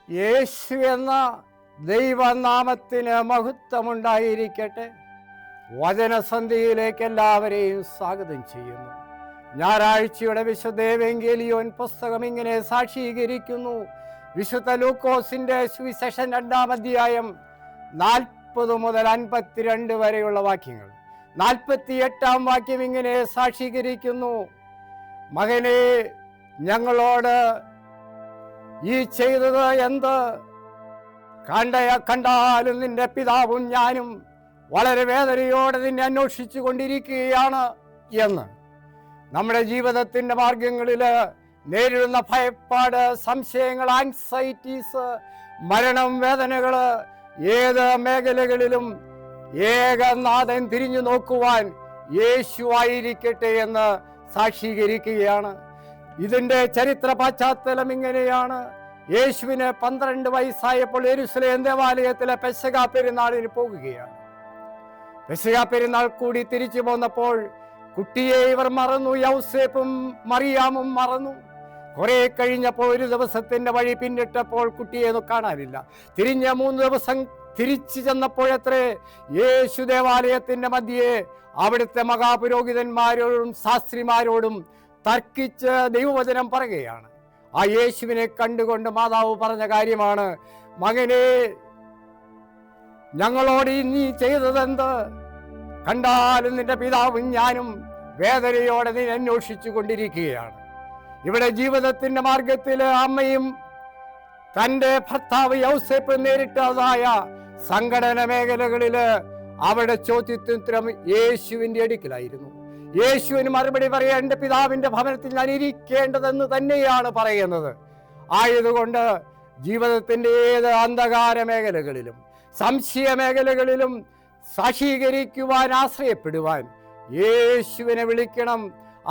യേശു എന്ന ദൈവനാമത്തിന് മഹത്വമുണ്ടായിരിക്കട്ടെ. വചനസന്ധിയിലേക്ക് എല്ലാവരെയും സ്വാഗതം ചെയ്യുന്നു. ഞായറാഴ്ചയുടെ വിശുദ്ധ എവങ്കേലിയോൻ പുസ്തകം ഇങ്ങനെ സാക്ഷീകരിക്കുന്നു. വിശുദ്ധ ലൂക്കോസിന്റെ സുവിശേഷം 2-ാം അധ്യായം 40 മുതൽ 52 വരെയുള്ള വാക്യങ്ങൾ. 48-ാം വാക്യം ഇങ്ങനെ സാക്ഷീകരിക്കുന്നു: മകനെ, ഞങ്ങളോട് ഈ ചെയ്തത് എന്ത്? കണ്ടാലും നിന്റെ പിതാവും ഞാനും വളരെ വേദനയോടെ നിന്നെ അന്വേഷിച്ചു കൊണ്ടിരിക്കുകയാണ് എന്ന്. നമ്മുടെ ജീവിതത്തിൻ്റെ മാർഗങ്ങളിൽ നേരിടുന്ന ഭയപ്പാട്, സംശയങ്ങൾ, ആൻസൈറ്റീസ്, മരണം, വേദനകൾ, ഏത് മേഖലകളിലും ഏകനാഥൻ തിരിഞ്ഞു നോക്കുവാൻ യേശു ആയിരിക്കട്ടെ എന്ന് സാക്ഷീകരിക്കുകയാണ്. ഇതിൻ്റെ ചരിത്ര പശ്ചാത്തലം ഇങ്ങനെയാണ്. യേശുവിന് 12 വയസ്സായപ്പോൾ യെരുശലേം ദേവാലയത്തിലെ പെസഹ പെരുന്നാളിന് പോകുകയാണ്. പെസഹ പെരുന്നാൾ കൂടി തിരിച്ചു പോന്നപ്പോൾ കുട്ടിയെ ഇവർ മറന്നു. യൗസേപ്പും മറിയാമും മറന്നു. കുറെ കഴിഞ്ഞപ്പോൾ ഒരു ദിവസത്തിന്റെ വഴി പിന്നിട്ടപ്പോൾ കുട്ടിയെ കാണാനില്ല. തിരിഞ്ഞ 3 ദിവസം തിരിച്ചു ചെന്നപ്പോഴത്രേ യേശു ദേവാലയത്തിന്റെ മധ്യേ അവിടുത്തെ മഹാപുരോഹിതന്മാരോടും ശാസ്ത്രിമാരോടും തർക്കിച്ച് ദൈവവചനം പറയുകയാണ്. ആ യേശുവിനെ കണ്ടുകൊണ്ട് മാതാവ് പറഞ്ഞ കാര്യമാണ്: മകനെ, ഞങ്ങളോട് നീ ചെയ്തതെന്ത്? കണ്ടാലും നിന്റെ പിതാവും ഞാനും വേദനയോടെ നീ അന്വേഷിച്ചു കൊണ്ടിരിക്കുകയാണ്. ഇവിടെ ജീവിതത്തിന്റെ മാർഗത്തിൽ അമ്മയും തൻ്റെ ഭർത്താവ് യൗസേപ്പ് നേരിട്ടതായ സംഘടന മേഖലകളിൽ അവരുടെ ചോദ്യോത്തരം യേശുവിൻ്റെ അടുക്കലായിരുന്നു. യേശുവിന് മറുപടി പറയാൻ എൻ്റെ പിതാവിൻ്റെ ഭവനത്തിൽ ഞാൻ ഇരിക്കേണ്ടതെന്ന് തന്നെയാണ് പറയുന്നത്. ആയതുകൊണ്ട് ജീവിതത്തിൻ്റെ ഏത് അന്ധകാര മേഖലകളിലും സംശയ മേഖലകളിലും സാക്ഷീകരിക്കുവാൻ, ആശ്രയപ്പെടുവാൻ യേശുവിനെ വിളിക്കണം.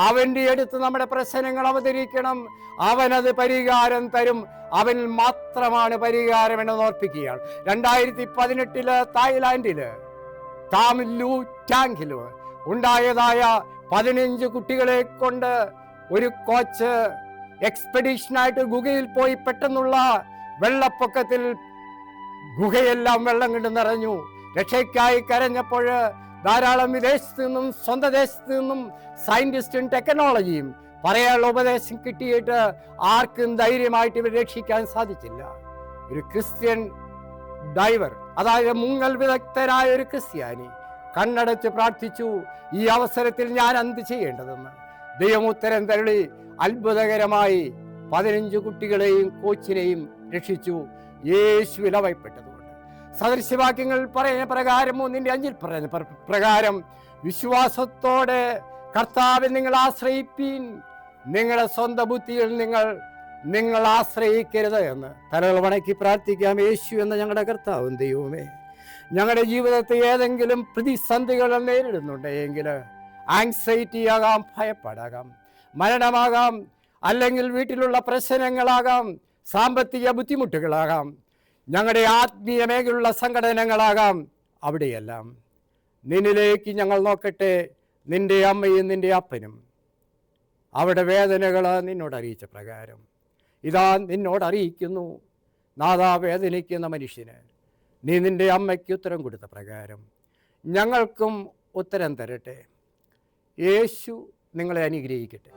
അവൻ്റെ അടുത്ത് നമ്മുടെ പ്രശ്നങ്ങൾ അവതരിക്കണം. അവനത് പരിഹാരം തരും. അവൻ മാത്രമാണ് പരിഹാരമെന്ന് ഓർപ്പിക്കുകയാണ്. 2018 തായ്ലാൻഡില് താം ലൂ ടാങ്കില് ഉണ്ടായതായ 15 കുട്ടികളെ കൊണ്ട് ഒരു കോച്ച് എക്സ്പെഡീഷനായിട്ട് ഗുഹയിൽ പോയി പെട്ടെന്നുള്ള വെള്ളപ്പൊക്കത്തിൽ ഗുഹയെല്ലാം വെള്ളം കൊണ്ട് നിറഞ്ഞു. രക്ഷയ്ക്കായി കരഞ്ഞപ്പോൾ ധാരാളം വിദേശത്ത് നിന്നും സ്വന്തം ദേശത്ത് നിന്നും സയന്റിസ്റ്റും ടെക്നോളജിയും പറയാനുള്ള ഉപദേശം കിട്ടിയിട്ട് ആർക്കും ധൈര്യമായിട്ട് ഇവർ രക്ഷിക്കാൻ സാധിച്ചില്ല. ഒരു ക്രിസ്ത്യൻ ഡൈവർ, അതായത് മുങ്ങൽ വിദഗ്ധനായ ഒരു ക്രിസ്ത്യാനി കണ്ണടച്ച് പ്രാർത്ഥിച്ചു, ഈ അവസരത്തിൽ ഞാൻ എന്ത് ചെയ്യേണ്ടതെന്ന്. ദൈവമുത്തരം തരുളി അത്ഭുതകരമായി 15 കുട്ടികളെയും കോച്ചിനെയും രക്ഷിച്ചു. യേശുവിൽ അവയപ്പെട്ടതുകൊണ്ട് സദൃശ്യവാക്യങ്ങൾ പറയുന്ന പ്രകാരം 3:5 പറയുന്ന പ്രകാരം വിശ്വാസത്തോടെ കർത്താവിൽ നിങ്ങൾ ആശ്രയിപ്പീൻ, നിങ്ങളുടെ സ്വന്തം ബുദ്ധിയിൽ നിങ്ങൾ ആശ്രയിക്കരുത് എന്ന്. തലകൾ വണക്കി പ്രാർത്ഥിക്കാം. യേശു എന്ന ഞങ്ങളുടെ കർത്താവും ദൈവമേ, ഞങ്ങളുടെ ജീവിതത്തിൽ ഏതെങ്കിലും പ്രതിസന്ധികൾ നേരിടുന്നുണ്ടെങ്കിൽ, ആങ്സൈറ്റി ആകാം, ഭയപ്പാടാകാം, മരണമാകാം, അല്ലെങ്കിൽ വീട്ടിലുള്ള പ്രശ്നങ്ങളാകാം, സാമ്പത്തിക ബുദ്ധിമുട്ടുകളാകാം, ഞങ്ങളുടെ ആത്മീയ മേഖലയുള്ള സംഘടനകളാകാം, അവിടെയെല്ലാം നിന്നിലേക്ക് ഞങ്ങൾ നോക്കട്ടെ. നിൻ്റെ അമ്മയും നിൻ്റെ അപ്പനും അവിടെ വേദനകൾ നിന്നോട് അറിയിച്ച പ്രകാരം ഇതാ നിന്നോട് അറിയിക്കുന്നു. നാഥാ, വേദനിക്കുന്ന മനുഷ്യന് നീ നിൻ്റെ അമ്മയ്ക്ക് ഉത്തരം കൊടുത്ത പ്രകാരം ഞങ്ങൾക്കും ഉത്തരം തരട്ടെ. യേശു നിങ്ങളെ അനുഗ്രഹിക്കട്ടെ.